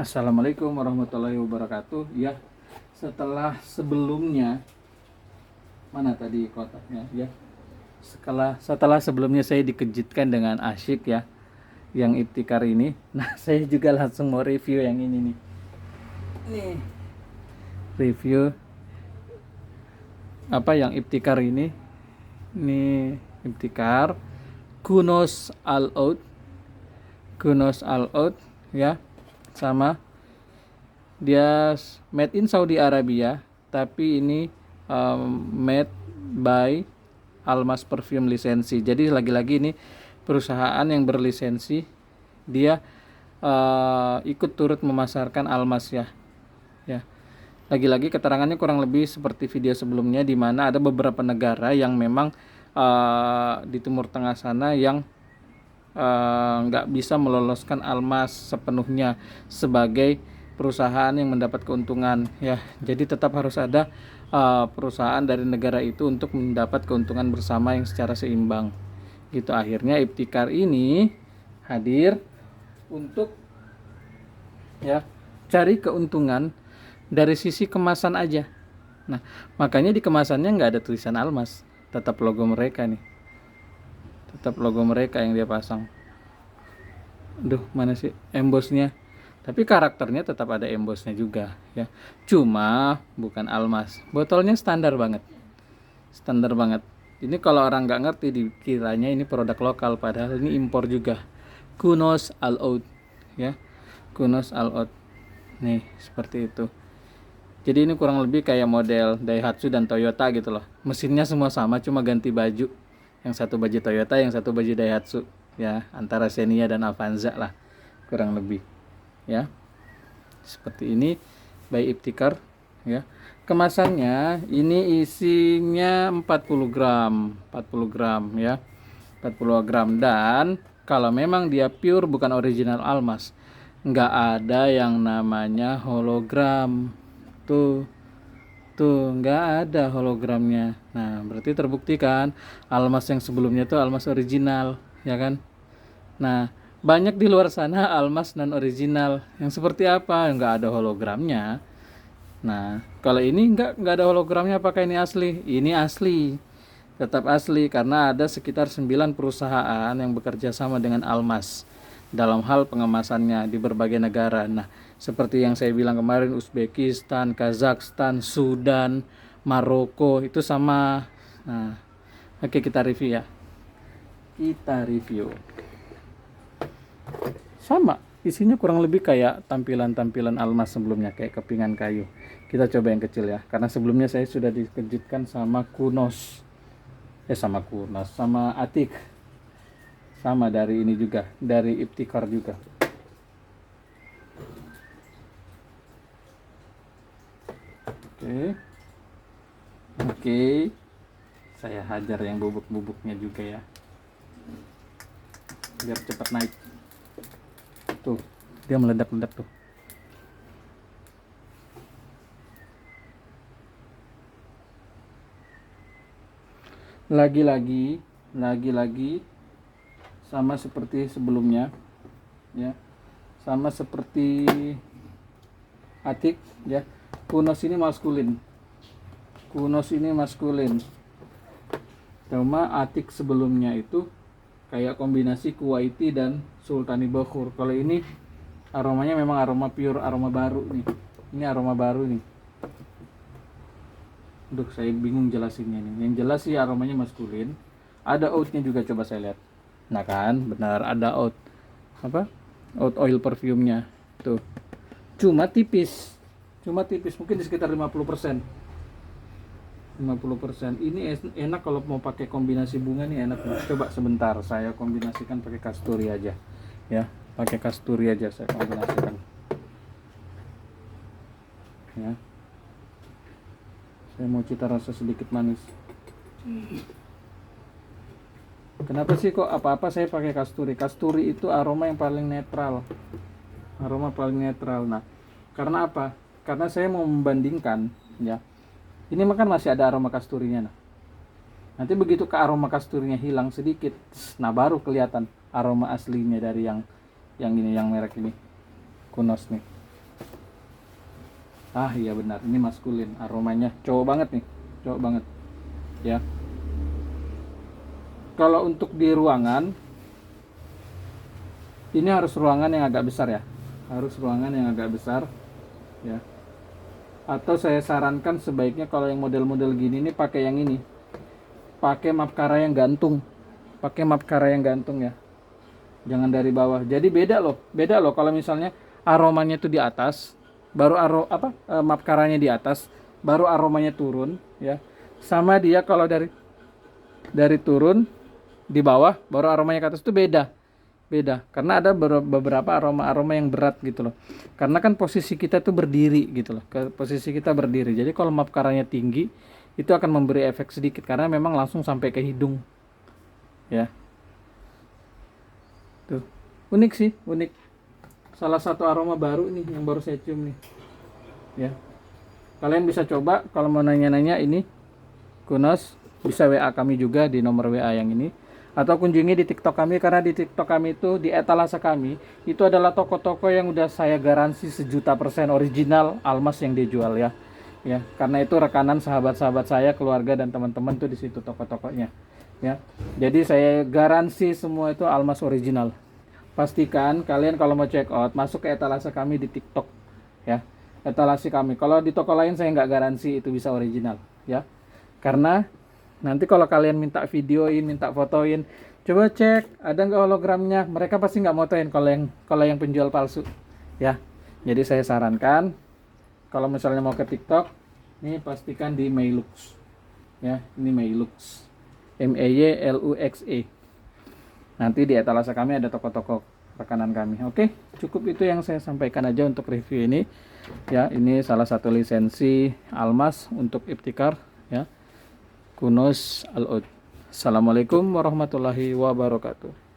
Assalamualaikum warahmatullahi wabarakatuh. Ya, setelah sebelumnya mana tadi kotaknya ya. Setelah sebelumnya saya dikejutkan dengan asyik ya, yang Iptikar ini. Nah, saya juga langsung mau review yang ini nih. Nih, review apa yang Iptikar ini. Ini Iptikar Kunos Al Oud. Kunos Al Oud ya. Sama dia made in Saudi Arabia, tapi ini made by Almas Perfume lisensi. Jadi lagi-lagi ini perusahaan yang berlisensi, dia ikut turut memasarkan Almas ya. Ya. Lagi-lagi keterangannya kurang lebih seperti video sebelumnya, di mana ada beberapa negara yang memang di Timur Tengah sana yang nggak bisa meloloskan Almas sepenuhnya sebagai perusahaan yang mendapat keuntungan ya. Jadi tetap harus ada perusahaan dari negara itu untuk mendapat keuntungan bersama yang secara seimbang gitu. Akhirnya Iptikar ini hadir untuk ya cari keuntungan dari sisi kemasan aja. Nah, makanya di kemasannya nggak ada tulisan Almas, tetap logo mereka nih, tetap logo mereka yang dia pasang. Duh, mana sih embossnya? Tapi karakternya tetap ada embossnya juga ya. Cuma bukan Almas. Botolnya standar banget. Standar banget. Ini kalau orang nggak ngerti dikiranya ini produk lokal, padahal ini impor juga. Kunos Al Oud ya. Kunos Al Oud. Nih, seperti itu. Jadi ini kurang lebih kayak model Daihatsu dan Toyota gitu loh. Mesinnya semua sama, cuma ganti baju. Yang satu baju Toyota, yang satu baju Daihatsu ya, antara Xenia dan Avanza lah kurang lebih ya. Seperti ini by Iptikar ya. Kemasannya ini isinya 40 gram, 40 gram ya. 40 gram, dan kalau memang dia pure bukan original Almas, nggak ada yang namanya hologram. Tuh nggak ada hologramnya. Nah, berarti terbukti kan Almas yang sebelumnya tuh Almas original ya kan. Nah, banyak di luar sana Almas non original yang seperti apa, nggak ada hologramnya. Nah, kalau ini nggak ada hologramnya, apakah ini asli? Ini asli, tetap asli, karena ada sekitar 9 perusahaan yang bekerja sama dengan Almas dalam hal pengemasannya di berbagai negara. Nah, seperti yang saya bilang kemarin, Uzbekistan, Kazakhstan, Sudan, Maroko itu sama. Nah, oke, kita review ya. Kita review. Sama, isinya kurang lebih kayak tampilan-tampilan Almas sebelumnya, kayak kepingan kayu. Kita coba yang kecil ya, karena sebelumnya saya sudah dikejutkan sama Kunos. Sama Atik. Sama dari ini juga, dari Iptikar juga. Oke. Saya hajar yang bubuk-bubuknya juga ya, biar cepat naik. Tuh, dia meledak-ledak tuh. Lagi-lagi sama seperti sebelumnya ya. Sama seperti Atik ya. Kunos ini maskulin. Cuma Atik sebelumnya itu kayak kombinasi Kuwaiti dan Sultani Bakhur. Kalau ini aromanya memang aroma pure, aroma baru nih. Ini aroma baru nih. Duh, saya bingung jelasinnya nih. Yang jelas sih aromanya maskulin. Ada oatnya juga, coba saya lihat. Nah kan, benar ada oat. Apa? Oat oil parfumnya. Tuh. Cuma tipis, mungkin di sekitar 50%. 50%. Ini enak kalau mau pakai kombinasi bunga nih, enak banget. Coba sebentar saya kombinasikan pakai kasturi aja. Ya, pakai kasturi aja saya kombinasikan. Ya. Saya mau cita rasa sedikit manis. Kenapa sih kok apa-apa saya pakai kasturi? Kasturi itu aroma yang paling netral. Aroma paling netral. Nah, karena apa? Karena saya mau membandingkan ya. Ini makan masih ada aroma kasturinya. Nah, nanti begitu ke aroma kasturinya hilang sedikit, nah baru kelihatan aroma aslinya dari yang ini, yang merek ini, Kunos nih. Ah iya benar, ini maskulin, aromanya cowok banget nih, cowok banget ya. Kalau untuk di ruangan, ini harus ruangan yang agak besar ya, harus ruangan yang agak besar ya. Atau saya sarankan sebaiknya kalau yang model-model gini nih pakai yang ini, pakai mapkara yang gantung, pakai mapkara yang gantung ya, jangan dari bawah. Jadi beda loh kalau misalnya aromanya itu di atas, baru mapkaranya di atas, baru aromanya turun ya. Sama dia kalau dari turun di bawah baru aromanya ke atas itu beda. Beda karena ada beberapa aroma-aroma yang berat gitu loh. Karena kan posisi kita tuh berdiri gitu loh. Posisi kita berdiri. Jadi kalau mapkaranya tinggi itu akan memberi efek sedikit karena memang langsung sampai ke hidung. Ya. Tuh. Unik sih, unik. Salah satu aroma baru nih yang baru saya cium nih. Ya. Kalian bisa coba kalau mau nanya-nanya ini Kunos, bisa WA kami juga di nomor WA yang ini atau kunjungi di TikTok kami, karena di TikTok kami itu di etalase kami itu adalah toko-toko yang udah saya garansi 1.000.000% original almas yang dijual ya. Ya, karena itu rekanan sahabat-sahabat saya, keluarga dan teman-teman tuh di situ toko-tokonya. Ya. Jadi saya garansi semua itu almas original. Pastikan kalian kalau mau check out masuk ke etalase kami di TikTok ya. Etalase kami. Kalau di toko lain saya nggak garansi itu bisa original ya. Karena nanti kalau kalian minta videoin, minta fotoin, coba cek ada nggak hologramnya. Mereka pasti nggak motoin kalau yang penjual palsu, ya. Jadi saya sarankan kalau misalnya mau ke TikTok, ini pastikan di Maylux, ya. Ini Maylux, Meyluxe. Nanti di etalase kami ada toko-toko rekanan kami. Oke, cukup itu yang saya sampaikan aja untuk review ini. Ya, ini salah satu lisensi Almas untuk Iptikar, ya. Kunos Al-Ud. Assalamualaikum warahmatullahi wabarakatuh.